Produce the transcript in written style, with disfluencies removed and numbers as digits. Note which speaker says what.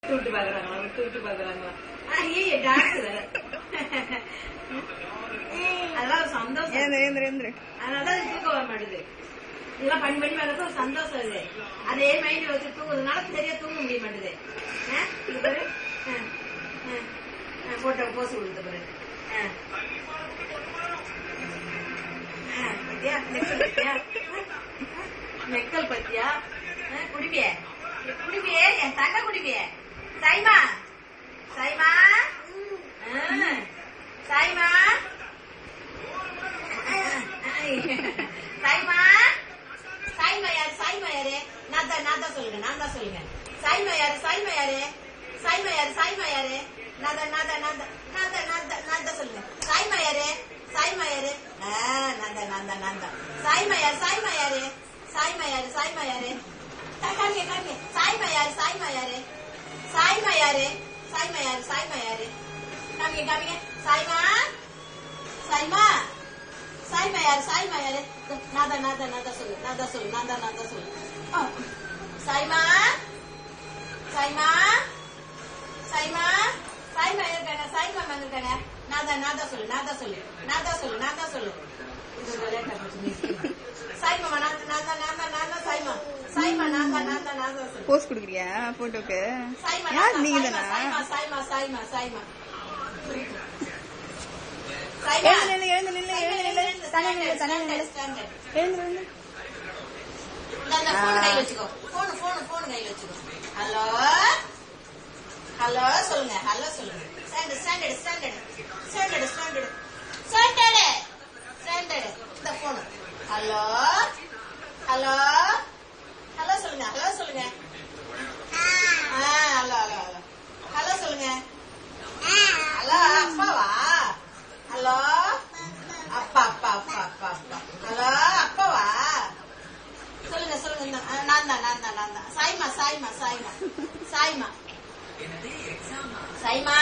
Speaker 1: விட்டு பாக்குறாங்களா விட்டு விட்டு பாக்குறாங்களா ஐயே டான்ஸ் வேற அதெல்லாம் ஒரு சந்தோஷம். அதனாலதான் தூக்கம் வர மாட்டேது. இதெல்லாம் பண்ணி பண்ணி பார்க்கறது ஒரு சந்தோஷம் இது. அதே மைண்ட் வச்சு தூங்குறதுனால சரியா தூங்க முடிய மாட்டேது. போட்டோ போஸ் கொடுத்த பிறகு பத்தியா நெக்கல் பத்தியா நெக்கல் பத்தியா குடிப்பிய குடிப்பிய என் தங்க குடிப்பிய சாய்மா சாய்மா சாய்மா சாய்மா சாய்மா யாரு சாய்மா யாரு நான் தான் சொல்லுங்க நான் தான் சொல்லுங்க சாய்மா யாரு சாய்மா யாரு சாய்மா யாரு சாய்மா யாரு நான் தான் சொல்லுங்க சாய்மா யாரு சாய்மா யாரு நான் தான் சாய்மா யாரு சாய்மா யாரு சாய்மா யாரு சாய்மா யாரு காமிங்க காமிங்க சாய்மா யாரு சாய்மா யாரு சாய்மா யாரு சாய்மா யாரு சாய்மா யாரு காமிங்க காமிங்க சாய்மா சாய்மா சாய்மா யாரு சாய்மா யாரு நான் தான் சொல்லு நான் தான் சொல்லு சாய்மா சாய்மா சாய்மா சாய்மா இருக்காங்க சாய்மா இருக்காங்க நான் தான் சொல்லு சாய்மா நான் சாய்மா சாய்மா நான்
Speaker 2: போஸ்ட் குடுக்குறியா போட்டோக்கு? யார் நீங்க தானா?
Speaker 1: சாய்மா சாய்மா சாய்மா ஹலோ ஹலோ சொல்லுங்க ஹலோ சொல்லுங்க இந்த போன் ஹலோ ஹலோ ஹலோ சொல்லுங்க ஹலோ சொல்லுங்க ஹலோ ஹலோ ஹலோ ஹலோ சொல்லுங்க ஹலோ அப்பாவா ஹலோ அப்பா அப்பா அப்பா அப்பா அப்பா ஹலோ அப்பாவா சொல்லுங்க சொல்லுங்க நான் தான் சாய்மா சாய்மா சாய்மா சாய்மா சாய்மா